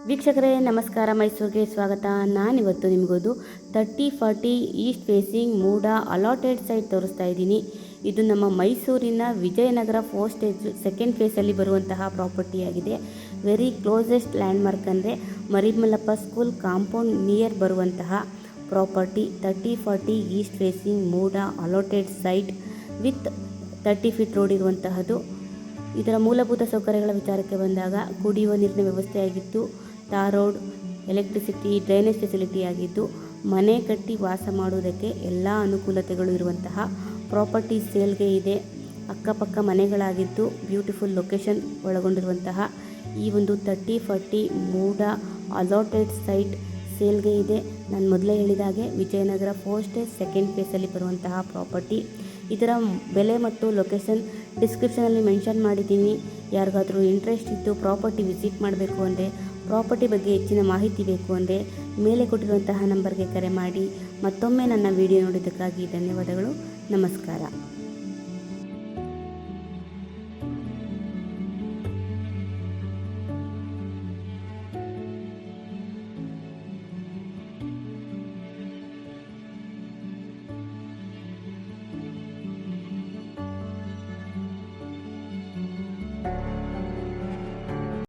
ವೀಕ್ಷಕರೇ ನಮಸ್ಕಾರ, ಮೈಸೂರಿಗೆ ಸ್ವಾಗತ. ನಾನಿವತ್ತು ನಿಮಗೋದು 3040 ಈಸ್ಟ್ ಫೇಸಿಂಗ್ ಮೂಡ ಅಲಾಟೆಡ್ ಸೈಟ್ ತೋರಿಸ್ತಾ ಇದ್ದೀನಿ. ಇದು ನಮ್ಮ ಮೈಸೂರಿನ ವಿಜಯನಗರ 4 ಸ್ಟೇಜ್ ಸೆಕೆಂಡ್ ಫೇಸಲ್ಲಿ ಬರುವಂತಹ ಪ್ರಾಪರ್ಟಿಯಾಗಿದೆ. ವೆರಿ ಕ್ಲೋಸೆಸ್ಟ್ ಲ್ಯಾಂಡ್ಮಾರ್ಕ್ ಅಂದರೆ ಮರಿಮಲ್ಲಪ್ಪ ಸ್ಕೂಲ್ ಕಾಂಪೌಂಡ್ ನಿಯರ್ ಬರುವಂತಹ property. 3040 East facing MUDA allotted site with 30 feet road ಇರುವಂತಹದ್ದು. ಇದರ ಮೂಲಭೂತ ಸೌಕರ್ಯಗಳ ವಿಚಾರಕ್ಕೆ ಬಂದಾಗ ಕುಡಿಯುವ ನೀರಿನ ವ್ಯವಸ್ಥೆ ಆಗಿದ್ದು, tar road, electricity, drainage facility ಆಗಿದ್ದು, ಮನೆ ಕಟ್ಟಿ ವಾಸ ಮಾಡುವುದಕ್ಕೆ ಎಲ್ಲ ಅನುಕೂಲತೆಗಳು ಇರುವಂತಹ ಪ್ರಾಪರ್ಟಿ ಸೇಲ್ಗೆ ಇದೆ. ಅಕ್ಕಪಕ್ಕ ಮನೆಗಳಾಗಿದ್ದು ಬ್ಯೂಟಿಫುಲ್ ಲೊಕೇಶನ್ ಒಳಗೊಂಡಿರುವಂತಹ ಈ ಒಂದು 3040 ಮೂಡ ಅಲಾಟೆಡ್ ಸೈಟ್ ಸೇಲ್ಗೆ ಇದೆ. ನಾನು ಮೊದಲೇ ಹೇಳಿದಾಗೆ ವಿಜಯನಗರ 4 ಸ್ಟೇಜ್ ಸೆಕೆಂಡ್ ಫೇಸಲ್ಲಿ ಬರುವಂತಹ ಪ್ರಾಪರ್ಟಿ. ಇದರ ಬೆಲೆ ಮತ್ತು ಲೊಕೇಶನ್ ಡಿಸ್ಕ್ರಿಪ್ಷನಲ್ಲಿ ಮೆನ್ಷನ್ ಮಾಡಿದ್ದೀನಿ. ಯಾರಿಗಾದರೂ ಇಂಟ್ರೆಸ್ಟ್ ಇದ್ದು ಪ್ರಾಪರ್ಟಿ ವಿಸಿಟ್ ಮಾಡಬೇಕು ಅಂದರೆ, ಪ್ರಾಪರ್ಟಿ ಬಗ್ಗೆ ಹೆಚ್ಚಿನ ಮಾಹಿತಿ ಬೇಕು ಅಂದರೆ ಮೇಲೆ ಕೊಟ್ಟಿರುವಂತಹ ನಂಬರ್ಗೆ ಕರೆ ಮಾಡಿ. ಮತ್ತೊಮ್ಮೆ ನನ್ನ ವಿಡಿಯೋ ನೋಡಿದ್ದಕ್ಕಾಗಿ ಧನ್ಯವಾದಗಳು. ನಮಸ್ಕಾರ.